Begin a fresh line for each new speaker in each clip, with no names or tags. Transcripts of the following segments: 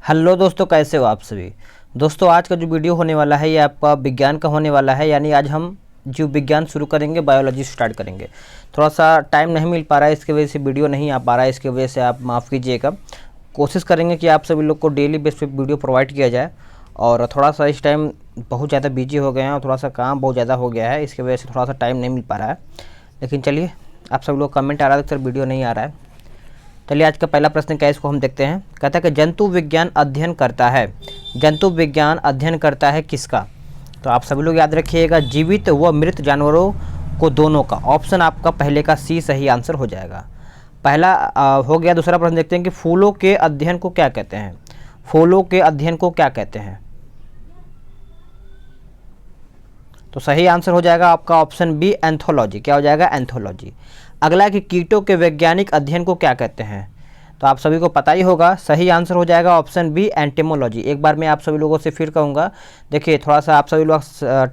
Hello दोस्तों, कैसे हो आप सभी। दोस्तों आज का जो वीडियो होने वाला है ये आपका विज्ञान का होने वाला है। यानी आज हम जीव विज्ञान शुरू करेंगे, बायोलॉजी स्टार्ट करेंगे। थोड़ा सा टाइम नहीं मिल पा रहा है, इसकी वजह से वीडियो नहीं आ पा रहा है, इसकी वजह से आप माफ़ कीजिएगा। कोशिश करेंगे कि आप सभी लोग को डेली बेस पे वीडियो प्रोवाइड किया जाए। और थोड़ा सा इस टाइम बहुत ज़्यादा बिजी हो गए हैं और थोड़ा सा काम बहुत ज़्यादा हो गया है, इसकी वजह से थोड़ा सा टाइम नहीं मिल पा रहा है। लेकिन चलिए, आप सब लोग कमेंट आ रहा है सर वीडियो नहीं आ रहा है। चलिए आज का पहला प्रश्न क्या है, इसको हम देखते हैं। कहता है कि जंतु विज्ञान अध्ययन करता है। जंतु विज्ञान अध्ययन करता है किसका? तो आप सभी लोग याद रखिएगा, जीवित व मृत जानवरों को, दोनों का। ऑप्शन आपका पहले का सी सही आंसर हो जाएगा। पहला हो गया। दूसरा प्रश्न देखते हैं कि फूलों के अध्ययन को क्या कहते हैं। फूलों के अध्ययन को क्या कहते हैं? तो सही आंसर हो जाएगा आपका ऑप्शन बी एंथोलॉजी। क्या हो जाएगा? एंथोलॉजी। अगला कि कीटों के वैज्ञानिक अध्ययन को क्या कहते हैं? तो आप सभी को पता ही होगा, सही आंसर हो जाएगा ऑप्शन बी एंटेमोलॉजी। एक बार मैं आप सभी लोगों से फिर कहूँगा, देखिए थोड़ा सा आप सभी लोग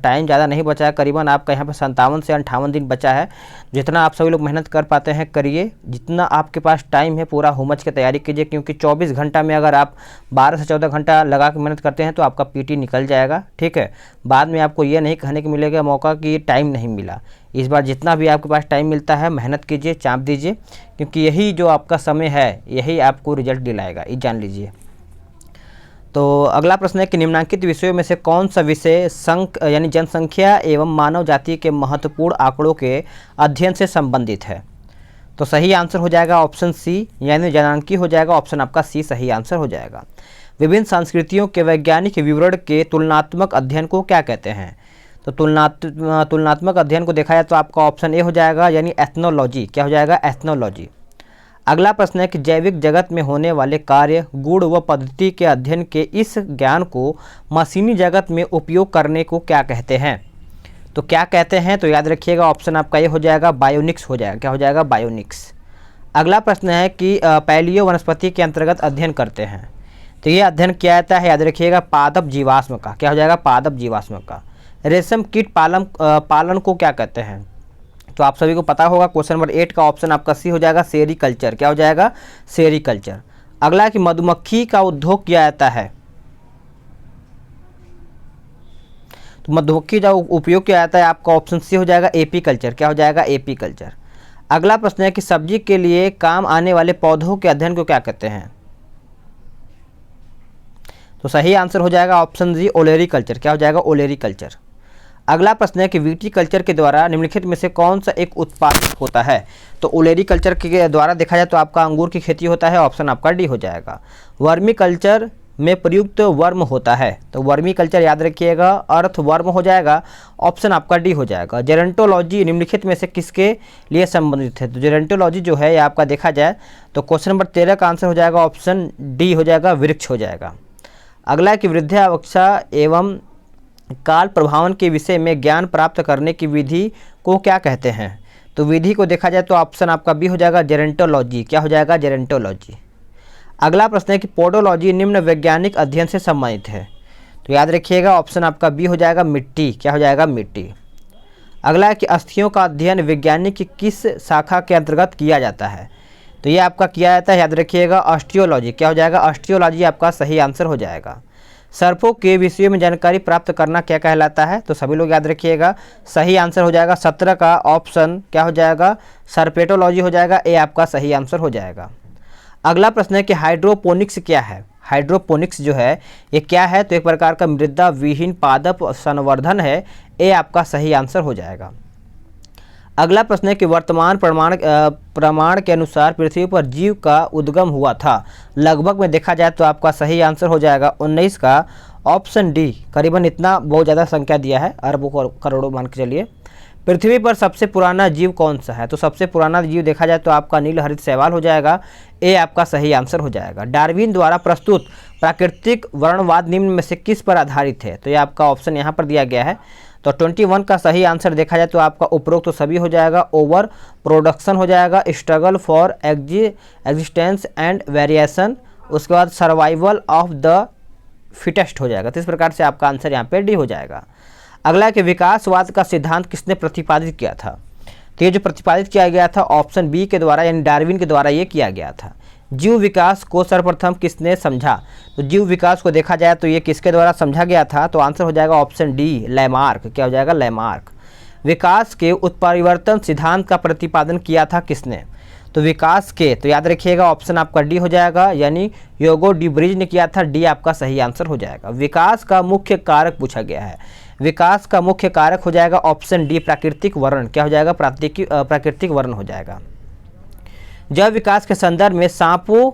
टाइम ज़्यादा नहीं बचा है, करीबन आपका यहाँ पर 57 से 58 दिन बचा है। जितना आप सभी लोग मेहनत कर पाते हैं करिए, जितना आपके पास टाइम है पूरा हुमच की तैयारी कीजिए, क्योंकि 24 घंटा में अगर आप 12 से 14 घंटा लगा के मेहनत करते हैं तो आपका पीटी निकल जाएगा। ठीक है, बाद में आपको ये नहीं कहने को मिलेगा मौका कि टाइम नहीं मिला। इस बार जितना भी आपके पास टाइम मिलता है मेहनत कीजिए, चाँप दीजिए, क्योंकि यही जो आपका समय है यही आपको रिजल्ट दिलाएगा, ये जान लीजिए। तो अगला प्रश्न है कि निम्नलिखित विषयों में से कौन सा विषय यानी जनसंख्या एवं मानव जाति के महत्वपूर्ण आंकड़ों के अध्ययन से संबंधित है? तो सही आंसर हो जाएगा ऑप्शन सी, यानी जनांकी हो जाएगा। ऑप्शन आपका सी सही आंसर हो जाएगा। विभिन्न संस्कृतियों के वैज्ञानिक विवरण के तुलनात्मक अध्ययन को क्या कहते हैं? तो तुलनात्मक अध्ययन को देखा जाए तो आपका ऑप्शन ए हो जाएगा, यानी एथनोलॉजी। क्या हो जाएगा? एथनोलॉजी। अगला प्रश्न है कि जैविक जगत में होने वाले कार्य, गुण व पद्धति के अध्ययन के इस ज्ञान को मशीनी जगत में उपयोग करने को क्या कहते हैं? तो क्या कहते हैं? तो याद रखिएगा ऑप्शन आपका ये हो जाएगा, बायोनिक्स हो जाएगा। क्या हो जाएगा? बायोनिक्स। अगला प्रश्न है कि पैलियो वनस्पति के अंतर्गत अध्ययन करते हैं, तो ये अध्ययन किया जाता है, याद रखिएगा, पादप जीवाश्म का। क्या हो जाएगा? पादप जीवाश्म का। रेशम कीट पालन को क्या कहते हैं? तो आप सभी को पता होगा, क्वेश्चन नंबर 8 का ऑप्शन आपका सी हो जाएगा, सेरीकल्चर। क्या हो जाएगा? सेरीकल्चर। अगला कि मधुमक्खी का उद्योग किया जाता है, तो मधुमक्खी का उपयोग किया जाता है, आपका ऑप्शन सी हो जाएगा, एपीकल्चर। क्या हो जाएगा? एपीकल्चर। अगला प्रश्न है कि सब्जी के लिए काम आने वाले पौधों के अध्ययन को क्या कहते हैं? तो सही आंसर हो जाएगा ऑप्शन जी, ओलेरीकल्चर। क्या हो जाएगा? ओलेरीकल्चर। अगला प्रश्न है कि विटीकल्चर के द्वारा निम्नलिखित में से कौन सा एक उत्पाद होता है? तो ओलेरीकल्चर के द्वारा देखा जाए तो आपका अंगूर की खेती होता है, ऑप्शन आपका डी हो जाएगा। वर्मी कल्चर में प्रयुक्त वर्म होता है, तो वर्मी कल्चर याद रखिएगा, अर्थ वर्म हो जाएगा, ऑप्शन आपका डी हो जाएगा। जेरेंटोलॉजी निम्नलिखित में से किसके लिए संबंधित है? तो जेरेंटोलॉजी जो है आपका देखा जाए तो क्वेश्चन नंबर 13 का आंसर हो जाएगा ऑप्शन डी हो जाएगा, वृक्ष हो जाएगा। अगला कि वृद्धावस्था एवं काल प्रभावन के विषय में ज्ञान प्राप्त करने की विधि को क्या कहते हैं? तो विधि को देखा जाए तो ऑप्शन आपका बी हो जाएगा, जेरेंटोलॉजी। क्या हो जाएगा? जेरेंटोलॉजी। अगला प्रश्न है कि पोडोलॉजी निम्न वैज्ञानिक अध्ययन से संबंधित है, तो याद रखिएगा ऑप्शन आपका बी हो जाएगा, मिट्टी। क्या हो जाएगा? मिट्टी। अगला है कि अस्थियों का अध्ययन वैज्ञानिक की किस शाखा के अंतर्गत किया जाता है? तो ये आपका किया जाता है, याद रखिएगा, ऑस्टियोलॉजी। क्या हो जाएगा? ऑस्टियोलॉजी आपका सही आंसर हो जाएगा। सर्पों के विषयों में जानकारी प्राप्त करना क्या कहलाता है? तो सभी लोग याद रखिएगा, सही आंसर हो जाएगा 17 का ऑप्शन क्या हो जाएगा, सर्पेटोलॉजी हो जाएगा। ए आपका सही आंसर हो जाएगा। अगला प्रश्न है कि हाइड्रोपोनिक्स क्या है? हाइड्रोपोनिक्स जो है ये क्या है? तो एक प्रकार का मृदा विहीन पादप संवर्धन है। ए आपका सही आंसर हो जाएगा। अगला प्रश्न है कि वर्तमान प्रमाण के अनुसार पृथ्वी पर जीव का उद्गम हुआ था, लगभग में देखा जाए तो आपका सही आंसर हो जाएगा 19 का ऑप्शन डी। करीबन इतना बहुत ज़्यादा संख्या दिया है, अरबों करोड़ों मान के चलिए। पृथ्वी पर सबसे पुराना जीव कौन सा है? तो सबसे पुराना जीव देखा जाए तो आपका नीलहरित शैवाल हो जाएगा। ए आपका सही आंसर हो जाएगा। डार्विन द्वारा प्रस्तुत प्राकृतिक वर्णवाद निम्न में से किस पर आधारित है? तो ये आपका ऑप्शन यहाँ पर दिया गया है, तो 21 का सही आंसर देखा जाए तो आपका उपरोक्त तो सभी हो जाएगा। ओवर प्रोडक्शन हो जाएगा, struggle for existence and variation, उसके बाद सर्वाइवल ऑफ द फिटेस्ट हो जाएगा। तो इस प्रकार से आपका आंसर यहाँ पे डी हो जाएगा। अगला कि विकासवाद का सिद्धांत किसने प्रतिपादित किया था? तो ये जो प्रतिपादित किया गया था ऑप्शन बी के द्वारा, यानी डार्विन के द्वारा ये किया गया था। जीव विकास को सर्वप्रथम किसने समझा? तो जीव विकास को देखा जाए तो ये किसके द्वारा समझा गया था? तो आंसर हो जाएगा ऑप्शन डी, लैमार्क। क्या हो जाएगा? लैमार्क। विकास के उत्परिवर्तन सिद्धांत का प्रतिपादन किया था किसने? तो विकास के, तो याद रखिएगा ऑप्शन आपका डी हो जाएगा, यानी ह्यूगो डी ब्रिज ने किया था। डी आपका सही आंसर हो जाएगा। विकास का मुख्य कारक पूछा गया है। विकास का मुख्य कारक हो जाएगा ऑप्शन डी, प्राकृतिक वर्ण। क्या हो जाएगा? प्राकृतिक वर्ण हो जाएगा। जब विकास के संदर्भ में सांपों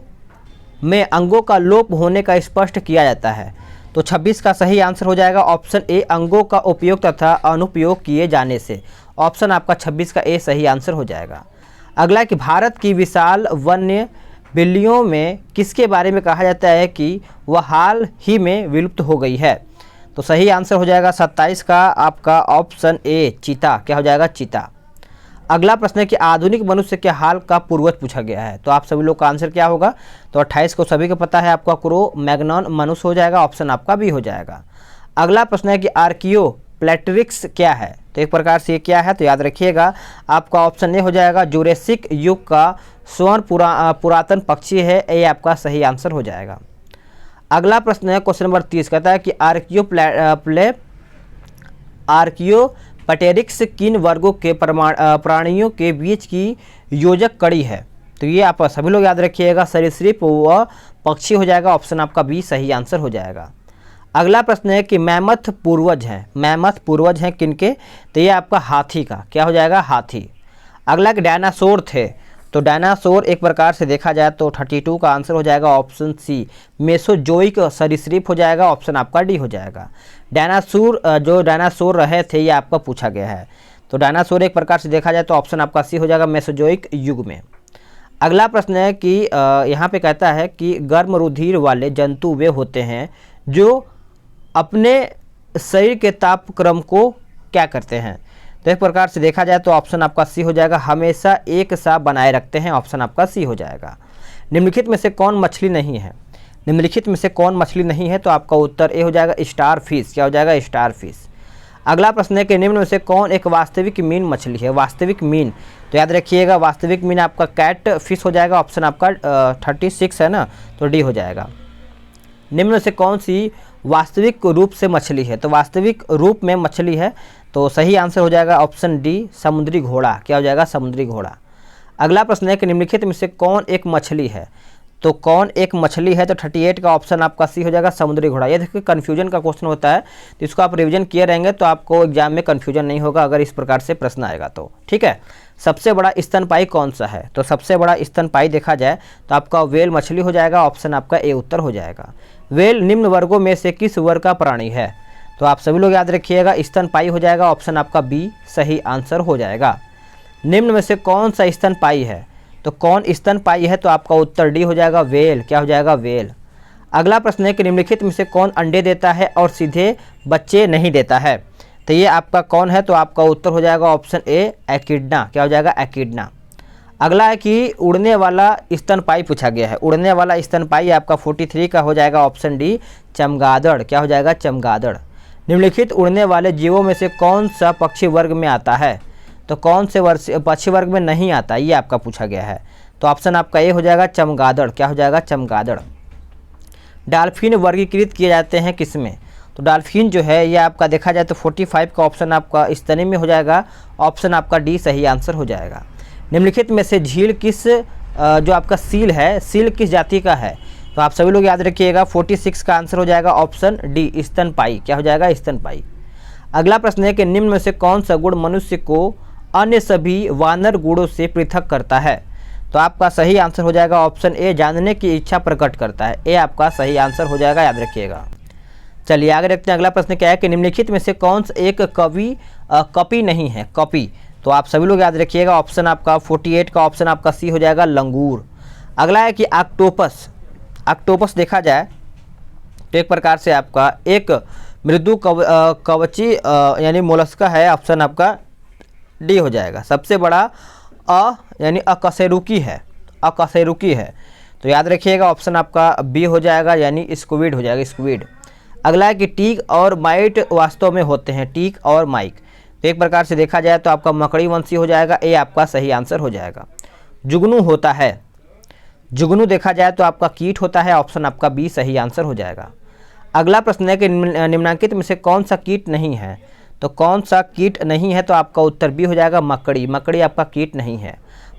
में अंगों का लोप होने का स्पष्ट किया जाता है, तो 26 का सही आंसर हो जाएगा ऑप्शन ए, अंगों का उपयोग तथा अनुपयोग किए जाने से। ऑप्शन आपका 26 का ए सही आंसर हो जाएगा। अगला कि भारत की विशाल वन्य बिल्लियों में किसके बारे में कहा जाता है कि वह हाल ही में विलुप्त हो गई है? तो सही आंसर हो जाएगा 27 का आपका ऑप्शन ए, चीता। क्या हो जाएगा? चीता। अगला प्रश्न है कि आधुनिक मनुष्य के हाल का पूर्वज पूछा गया है, तो आप सभी लोग का आंसर क्या होगा? तो 28 को सभी को पता है, आपका क्रो मैग्नॉन मनुष्य हो जाएगा। ऑप्शन आपका बी हो जाएगा। अगला प्रश्न है कि आर्कियोप्लेक्ट्रिक्स क्या है? तो एक प्रकार से ये क्या है? तो याद रखिएगा आपका ऑप्शन ए हो जाएगा, जुरेसिक युग का स्वर्ण पुरातन पक्षी है। ये आपका सही आंसर हो जाएगा। अगला प्रश्न है क्वेश्चन नंबर 30, कहता है कि आर्कियोप्टेरिक्स किन वर्गों के प्राणियों के बीच की योजक कड़ी है? तो ये आप सभी लोग याद रखिएगा, सरीसृप व पक्षी हो जाएगा। ऑप्शन आपका बी सही आंसर हो जाएगा। अगला प्रश्न है कि मैमथ पूर्वज हैं, मैमथ पूर्वज हैं किनके? तो ये आपका हाथी का। क्या हो जाएगा? हाथी। अगला कि डायनासोर थे, तो डायनासोर एक प्रकार से देखा जाए तो 32 का आंसर हो जाएगा ऑप्शन सी, मेसोजोइक सरीसृप हो जाएगा। ऑप्शन आपका डी हो जाएगा। जो डायनासोर रहे थे ये आपका पूछा गया है, तो डायनासोर एक प्रकार से देखा जाए तो ऑप्शन आपका सी हो जाएगा, मेसोजोइक युग में। अगला प्रश्न है कि यहाँ पे कहता है कि गर्म रुधिर वाले जंतु वे होते हैं जो अपने शरीर के तापक्रम को क्या करते हैं? तो एक प्रकार से देखा जाए तो ऑप्शन आपका सी हो जाएगा, हमेशा एक सा बनाए रखते हैं। ऑप्शन आपका सी हो जाएगा। निम्नलिखित में से कौन मछली नहीं है? निम्नलिखित में से कौन मछली नहीं है? तो आपका उत्तर ए हो जाएगा, स्टार फिश। क्या हो जाएगा? Star fish. अगला प्रश्न है कि निम्न में से कौन एक वास्तविक मीन मछली है? वास्तविक मीन, तो याद रखिएगा वास्तविक मीन आपका कैट फिश हो जाएगा। ऑप्शन आपका 36 है ना, तो डी हो जाएगा। निम्न में से कौन सी वास्तविक रूप से मछली है? तो वास्तविक रूप में मछली है, तो सही आंसर हो जाएगा ऑप्शन डी, समुद्री घोड़ा। क्या हो जाएगा? समुद्री घोड़ा। अगला प्रश्न है कि निम्नलिखित में से कौन एक मछली है? तो कौन एक मछली है? तो 38 का ऑप्शन आपका सी हो जाएगा, समुद्री घोड़ा। ये देखिए कन्फ्यूजन का क्वेश्चन होता है, तो इसको आप रिवीजन किए रहेंगे तो आपको एग्जाम में कन्फ्यूजन नहीं होगा अगर इस प्रकार से प्रश्न आएगा तो। ठीक है। सबसे बड़ा स्तनपायी कौन सा है? तो सबसे बड़ा स्तनपायी देखा जाए तो आपका व्हेल मछली हो जाएगा। ऑप्शन आपका ए उत्तर हो जाएगा। व्हेल निम्न वर्गों में से किस वर्ग का प्राणी है? तो आप सभी लोग याद रखिएगा स्तनपायी हो जाएगा। ऑप्शन आपका बी सही आंसर हो जाएगा। निम्न में से कौन सा स्तनपायी है? तो कौन स्तनपायी है? तो आपका उत्तर डी हो जाएगा, व्हेल। क्या हो जाएगा? व्हेल। अगला प्रश्न है कि निम्नलिखित में से कौन अंडे देता है और सीधे बच्चे नहीं देता है? तो ये आपका कौन है? तो आपका उत्तर हो जाएगा ऑप्शन ए, एकिडना। क्या हो जाएगा? एकिडना। अगला है कि उड़ने वाला स्तनपायी पूछा गया है। उड़ने वाला स्तनपायी आपका 43 का हो जाएगा ऑप्शन डी, चमगादड़। क्या हो जाएगा? चमगादड़। निम्नलिखित उड़ने वाले जीवों में से कौन सा पक्षी वर्ग में आता है? तो कौन से पक्षी वर्ग में नहीं आता, ये आपका पूछा गया है। तो ऑप्शन आपका ए हो जाएगा, चमगादड़। क्या हो जाएगा? चमगादड़। डॉल्फिन वर्गीकृत किए जाते हैं किस में? तो डॉल्फिन जो है ये आपका देखा जाए तो 45 का ऑप्शन आपका स्तनी में हो जाएगा। ऑप्शन आपका डी सही आंसर हो जाएगा। निम्नलिखित में से झील किस जो आपका सील है, सील किस जाति का है? तो आप सभी लोग याद रखिएगा 46 का आंसर हो जाएगा ऑप्शन डी, स्तनपायी। क्या हो जाएगा? स्तनपायी। अगला प्रश्न है कि निम्न में से कौन सा गुण मनुष्य को अन्य सभी वानर गुणों से पृथक करता है? तो आपका सही आंसर हो जाएगा ऑप्शन ए, जानने की इच्छा प्रकट करता है। ए आपका सही आंसर हो जाएगा, याद रखिएगा। चलिए आगे देखते हैं। अगला प्रश्न क्या है कि निम्नलिखित में से कौन सा एक कपी नहीं है? कपी, तो आप सभी लोग याद रखिएगा ऑप्शन आपका 48 का ऑप्शन आपका सी हो जाएगा, लंगूर। अगला है कि ऑक्टोपस। ऑक्टोपस देखा जाए तो एक प्रकार से आपका एक मृदु कवची यानी मोलस्का है। ऑप्शन आपका डी हो जाएगा। सबसे बड़ा यानी अकशेरुकी है, अकशेरुकी है, तो याद रखिएगा ऑप्शन आपका बी हो जाएगा, यानी स्क्विड हो जाएगा, स्क्विड। अगला है कि टीक और माइट वास्तव में होते हैं, टीक और माइक, तो एक प्रकार से देखा जाए तो आपका मकड़ी वंशी हो जाएगा। ए आपका सही आंसर हो जाएगा। जुगनू होता है, जुगनू देखा जाए तो आपका कीट होता है, ऑप्शन आपका बी सही आंसर हो जाएगा। अगला प्रश्न है कि निम्नलिखित में से कौन सा कीट नहीं है, तो कौन सा कीट नहीं है, तो आपका उत्तर बी हो जाएगा मकड़ी। मकड़ी आपका कीट नहीं है।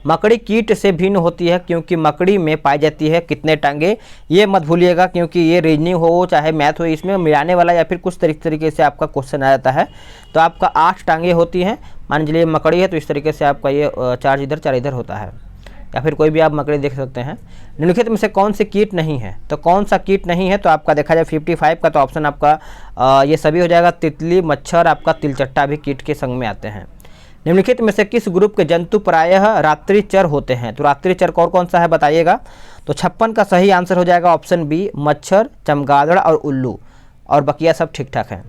मकड़ी कीट से भिन्न होती है क्योंकि मकड़ी में पाई जाती है कितने टांगे, ये मत भूलिएगा, क्योंकि ये रीजनिंग हो चाहे मैथ हो, इसमें मिलाने वाला या फिर कुछ तरीके से आपका क्वेश्चन आ जाता है। तो आपका 8 टांगे होती हैं। मान लीजिए मकड़ी है तो इस तरीके से आपका ये 4 इधर 4 इधर होता है, या फिर कोई भी आप मकड़ी देख सकते हैं। निम्नलिखित में से कौन से कीट नहीं है, तो कौन सा कीट नहीं है, तो आपका देखा जाए 55 का, तो ऑप्शन आपका ये सभी हो जाएगा। तितली, मच्छर, आपका तिलचट्टा भी कीट के संग में आते हैं। निम्नलिखित में से किस ग्रुप के जंतु प्रायः रात्रिचर होते हैं, तो रात्रिचर कौन कौन सा है बताइएगा। तो 56 का सही आंसर हो जाएगा ऑप्शन बी मच्छर, चमगादड़ और उल्लू, और बकिया सब ठीक ठाक हैं।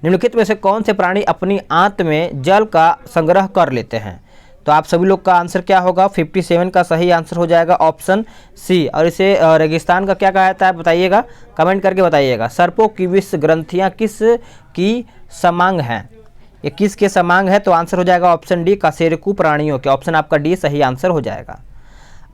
निम्नलिखित में से कौन से प्राणी अपनी आंत में जल का संग्रह कर लेते हैं, तो आप सभी लोग का आंसर क्या होगा। 57 का सही आंसर हो जाएगा ऑप्शन सी। और इसे रेगिस्तान का क्या कहा जाता है बताइएगा, कमेंट करके बताइएगा। सर्पों की विष ग्रंथियाँ किस की समांग हैं, ये किसके समांग है, तो आंसर हो जाएगा ऑप्शन डी कशेरुकी प्राणियों के, ऑप्शन आपका डी सही आंसर हो जाएगा।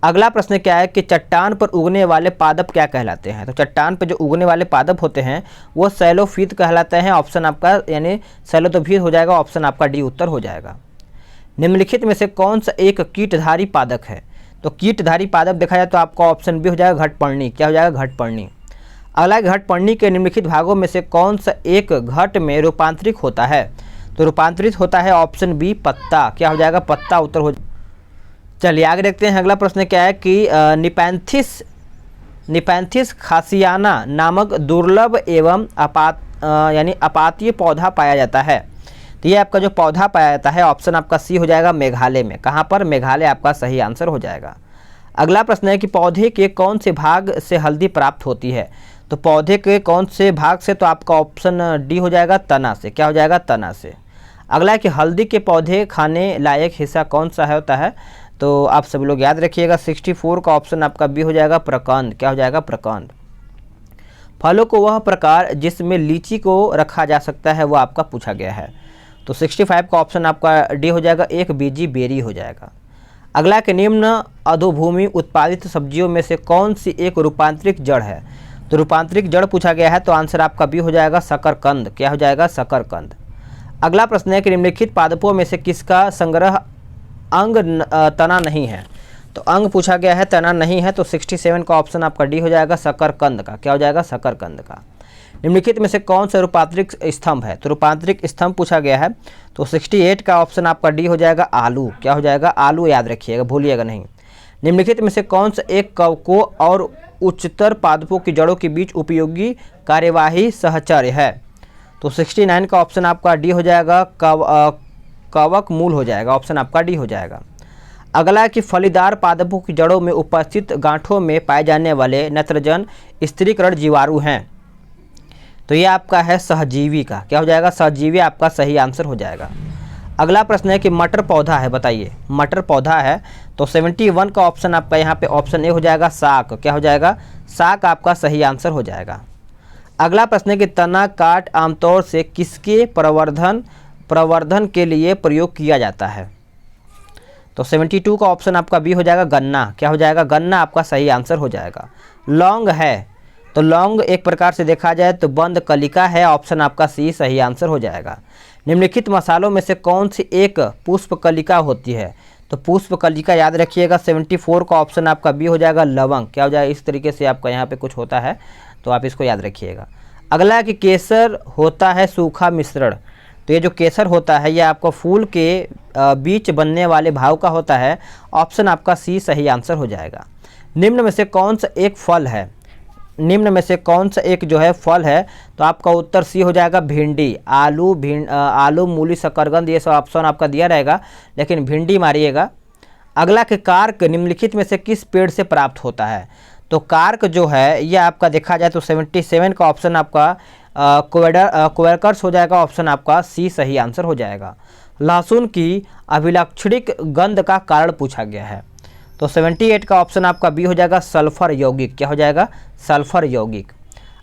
अगला प्रश्न क्या है कि चट्टान पर उगने वाले पादप क्या कहलाते हैं, तो चट्टान पर जो उगने वाले पादप होते हैं वो सैलोफिट कहलाते हैं, ऑप्शन आपका यानी सैलोफिट हो जाएगा, ऑप्शन आपका डी उत्तर हो जाएगा। निम्नलिखित में से कौन सा एक कीटधारी पादप है, तो कीटधारी पादप देखा जाए तो आपका ऑप्शन बी हो जाएगा घटपर्णी, क्या हो जाएगा घटपर्णी। अगला घटपर्णी के निम्नलिखित भागों में से कौन सा एक घट में रूपांतरित होता है, तो रूपांतरित होता है ऑप्शन बी पत्ता, क्या हो जाएगा पत्ता उत्तर हो। चलिए आगे देखते हैं। अगला प्रश्न क्या है कि निपैंथिस खासियाना नामक दुर्लभ एवं अपातीय पौधा पाया जाता है, तो ये आपका जो पौधा पाया जाता है ऑप्शन आपका सी हो जाएगा मेघालय में। कहाँ पर, मेघालय आपका सही आंसर हो जाएगा। अगला प्रश्न है कि पौधे के कौन से भाग से हल्दी प्राप्त होती है, तो पौधे के कौन से भाग से, तो आपका ऑप्शन डी हो जाएगा तना से, क्या हो जाएगा तना से। अगला है कि हल्दी के पौधे खाने लायक हिस्सा कौन सा होता है, तो आप सभी लोग याद रखिएगा 64 का ऑप्शन आपका बी हो जाएगा प्रकंद, क्या हो जाएगा प्रकंद। फलों को वह प्रकार जिसमें लीची को रखा जा सकता है वो आपका पूछा गया है, तो 65 का ऑप्शन आपका डी हो जाएगा एक बीजी बेरी हो जाएगा। अगला के निम्न अधोभूमि उत्पादित सब्जियों में से कौन सी एक रूपांतरित जड़ है, तो रूपांतरित जड़ पूछा गया है, तो आंसर आपका बी हो जाएगा शकरकंद, क्या हो जाएगा शकरकंद। अगला प्रश्न है कि निम्नलिखित पादपों में से किसका संग्रह अंग तना नहीं है, तो अंग पूछा गया है तना नहीं है, तो 67 का ऑप्शन आपका डी हो जाएगा शकरकंद का, क्या हो जाएगा शकरकंद का। निम्नलिखित में से कौन सा रूपांतरित स्तंभ है, तो रूपांतरित स्तंभ पूछा गया है, तो 68 का ऑप्शन आपका डी हो जाएगा आलू, क्या हो जाएगा आलू, याद रखिएगा भूलिएगा नहीं। निम्नलिखित में से कौन सा एक कवकों और उच्चतर पादपों की जड़ों के बीच उपयोगी कार्यवाही सहचर्य है, तो 69 का ऑप्शन आपका डी हो जाएगा कवक मूल हो जाएगा, ऑप्शन आपका डी हो जाएगा। अगला है कि फलीदार पादपों की जड़ों में उपस्थित गांठों में पाए जाने वाले नत्रजन स्थिरीकरण जीवाणु हैं, तो ये आपका है सहजीवी का, क्या हो जाएगा सहजीवी आपका सही आंसर हो जाएगा। अगला प्रश्न है कि मटर पौधा है, बताइए मटर पौधा है, तो 71 का ऑप्शन आपका यहाँ पे ऑप्शन ए हो जाएगा साग, क्या हो जाएगा साग आपका सही आंसर हो जाएगा। अगला प्रश्न है कि तना काट आमतौर से किसके प्रवर्धन के लिए प्रयोग किया जाता है, तो 72 का ऑप्शन आपका बी हो जाएगा गन्ना, क्या हो जाएगा गन्ना आपका सही आंसर हो जाएगा। लौंग है, तो लौंग एक प्रकार से देखा जाए तो बंद कलिका है, ऑप्शन आपका सी सही आंसर हो जाएगा। निम्नलिखित मसालों में से कौन सी एक पुष्प कलिका होती है, तो पुष्प कलिका याद रखिएगा 74 का ऑप्शन आपका बी हो जाएगा लवंग, क्या हो जाएगा इस तरीके से आपका यहाँ पे कुछ होता है, तो आप इसको याद रखिएगा। अगला है कि केसर होता है सूखा मिश्रण, तो ये जो केसर होता है ये आपको फूल के बीच बनने वाले भाव का होता है, ऑप्शन आपका सी सही आंसर हो जाएगा। निम्न में से कौन सा एक फल है, निम्न में से कौन सा एक जो है फल है, तो आपका उत्तर सी हो जाएगा भिंडी। आलू मूली शकरकंद ये सब ऑप्शन आपका दिया रहेगा, लेकिन भिंडी मारिएगा। अगला के कार्क निम्नलिखित में से किस पेड़ से प्राप्त होता है, तो कार्क जो है ये आपका देखा जाए तो 77 का ऑप्शन आपका क्वेरकर्स हो जाएगा, ऑप्शन आपका सी सही आंसर हो जाएगा। लहसुन की अभिलाक्षणिक गंध का कारण पूछा गया है, तो 78 का ऑप्शन आपका बी हो जाएगा सल्फर यौगिक, क्या हो जाएगा सल्फर यौगिक।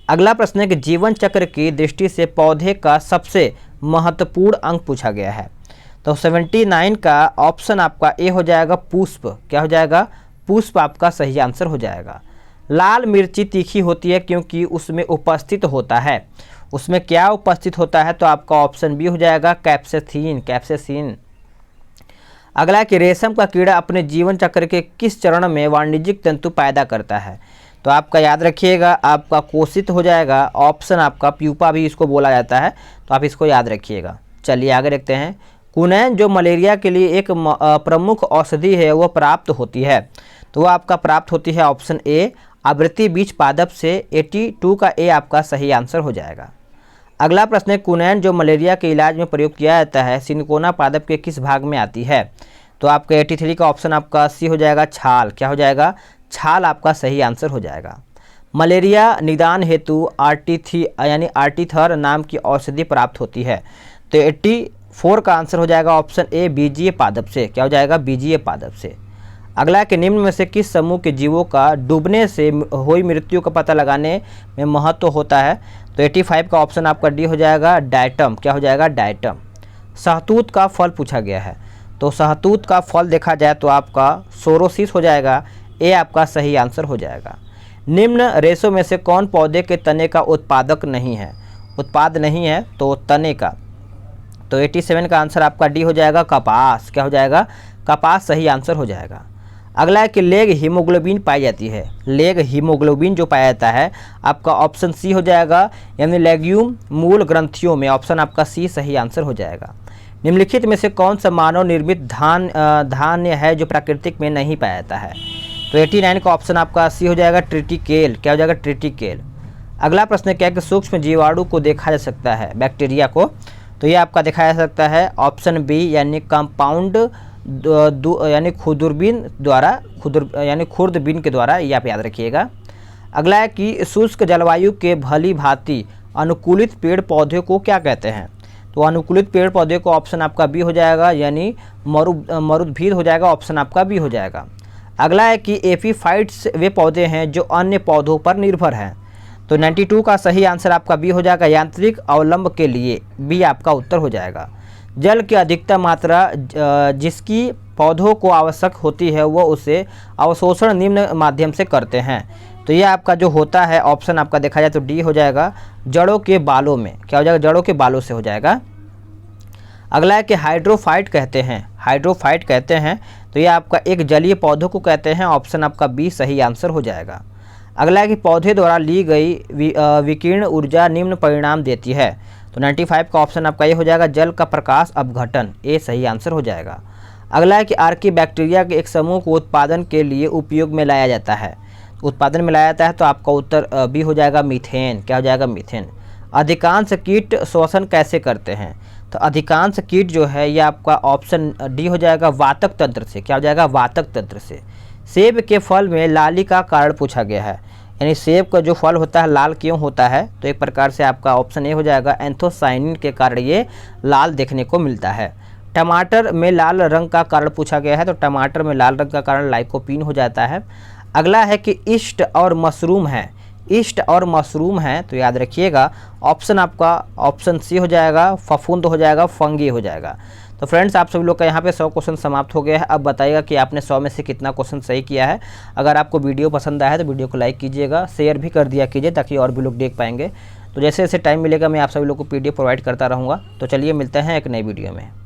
अगला प्रश्न है कि जीवन चक्र की दृष्टि से पौधे का सबसे महत्वपूर्ण अंग पूछा गया है, तो 79 का ऑप्शन आपका ए हो जाएगा पुष्प, क्या हो जाएगा पुष्प आपका सही आंसर हो जाएगा। लाल मिर्ची तीखी होती है क्योंकि उसमें उपस्थित होता है, उसमें क्या उपस्थित होता है, तो आपका ऑप्शन बी हो जाएगा कैप्सेसिन, कैप्सेसिन। अगला कि रेशम का कीड़ा अपने जीवन चक्र के किस चरण में वाणिज्यिक तंतु पैदा करता है, तो आपका याद रखिएगा आपका कोशित हो जाएगा, ऑप्शन आपका प्यूपा भी इसको बोला जाता है, तो आप इसको याद रखिएगा। चलिए आगे देखते हैं। कुनैन जो मलेरिया के लिए एक प्रमुख औषधि है वह प्राप्त होती है, तो वह आपका प्राप्त होती है ऑप्शन ए आवृत्ति बीज पादप से। 82 का ए आपका सही आंसर हो जाएगा। अगला प्रश्न है कुनैन जो मलेरिया के इलाज में प्रयोग किया जाता है सिनकोना पादप के किस भाग में आती है, तो आपका 83 का ऑप्शन आपका सी हो जाएगा छाल, क्या हो जाएगा, छाल आपका सही आंसर हो जाएगा। मलेरिया निदान हेतु आर्टीथर नाम की औषधि प्राप्त होती है, तो 84 का आंसर हो जाएगा ऑप्शन ए बीजीय पादप से, क्या हो जाएगा, बीजीय पादप से। अगला कि निम्न में से किस समूह के जीवों का डूबने से हुई मृत्यु का पता लगाने में महत्व होता है, तो 85 का ऑप्शन आपका डी हो जाएगा डायटम, क्या हो जाएगा, डायटम। सहतूत का फल पूछा गया है, तो सहतूत का फल देखा जाए तो आपका सोरोसिस हो जाएगा, ए आपका सही आंसर हो जाएगा। निम्न रेशों में से कौन पौधे के तने का उत्पादक नहीं है, उत्पाद नहीं है, तो तने का, तो 87 का आंसर आपका डी हो जाएगा कपास, क्या हो जाएगा, कपास सही आंसर हो जाएगा। अगला है कि लेग हीमोग्लोबिन पाई जाती है, लेग हीमोग्लोबिन जो पाया जाता है आपका ऑप्शन सी हो जाएगा, यानी लेग्यूम मूल ग्रंथियों में, ऑप्शन आपका सी सही आंसर हो जाएगा। निम्नलिखित में से कौन सा मानव निर्मित धान्य है जो प्राकृतिक में नहीं पाया जाता है, तो 89 का ऑप्शन आपका सी हो जाएगा ट्रिटिकेल, क्या हो जाएगा, ट्रिटिकेल। अगला प्रश्न क्या है कि सूक्ष्म जीवाणु को देखा जा सकता है, बैक्टीरिया को, तो ये आपका दिखाया जा सकता है ऑप्शन बी यानी कंपाउंड यानी खुर्दबीन द्वारा, खुर्दबीन के द्वारा, ये आप याद रखिएगा। अगला है कि शुष्क जलवायु के भली भांति अनुकूलित पेड़ पौधे को क्या कहते हैं, तो अनुकूलित पेड़ पौधे को ऑप्शन आपका बी हो जाएगा, यानी मरुद्भिद हो जाएगा, ऑप्शन आपका बी हो जाएगा। अगला है कि एपीफाइट्स वे पौधे हैं जो अन्य पौधों पर निर्भर हैं, तो 92 का सही आंसर आपका बी हो जाएगा, यांत्रिक अवलंब के लिए, बी आपका उत्तर हो जाएगा। जल की अधिकतम मात्रा जिसकी पौधों को आवश्यक होती है वह उसे अवशोषण निम्न माध्यम से करते हैं, तो यह आपका जो होता है ऑप्शन आपका देखा जाए तो डी हो जाएगा, जड़ों के बालों में, क्या हो जाएगा, जड़ों के बालों से हो जाएगा। अगला है कि हाइड्रोफाइट कहते हैं, हाइड्रोफाइट कहते हैं, तो यह आपका एक जलीय पौधों को कहते हैं, ऑप्शन आपका बी सही आंसर हो जाएगा। अगला है कि पौधे द्वारा ली गई विकिरण ऊर्जा निम्न परिणाम देती है, तो 95 का ऑप्शन आपका ये हो जाएगा, जल का प्रकाश अपघटन, ए सही आंसर हो जाएगा। अगला है कि आर्की बैक्टीरिया के एक समूह को उत्पादन के लिए उपयोग में लाया जाता है, उत्पादन में लाया जाता है, तो आपका उत्तर बी हो जाएगा मीथेन, क्या हो जाएगा, मीथेन। अधिकांश कीट श्वसन कैसे करते हैं, तो अधिकांश कीट जो है ये आपका ऑप्शन डी हो जाएगा वातक तंत्र से, क्या हो जाएगा, वातक तंत्र से। सेब के फल में लाली का कारण पूछा गया है, यानी सेब का जो फल होता है लाल क्यों होता है, तो एक प्रकार से आपका ऑप्शन ए हो जाएगा एंथोसाइनिन के कारण ये लाल देखने को मिलता है। टमाटर में लाल रंग का कारण पूछा गया है, तो टमाटर में लाल रंग का कारण लाइकोपीन हो जाता है। अगला है कि ईस्ट और मशरूम है, ईस्ट और मशरूम है, तो याद रखिएगा ऑप्शन आपका ऑप्शन सी हो जाएगा, फफूंद हो जाएगा, फंगी हो जाएगा। तो फ्रेंड्स आप सभी लोग का यहाँ पे 100 क्वेश्चन समाप्त हो गया है। अब बताइएगा कि आपने 100 में से कितना क्वेश्चन सही किया है। अगर आपको वीडियो पसंद आया है तो वीडियो को लाइक कीजिएगा, शेयर भी कर दिया कीजिए ताकि और भी लोग देख पाएंगे। तो जैसे जैसे टाइम मिलेगा मैं आप सभी लोग को PDF प्रोवाइड करता रहूँगा। तो चलिए मिलते हैं एक नई वीडियो में।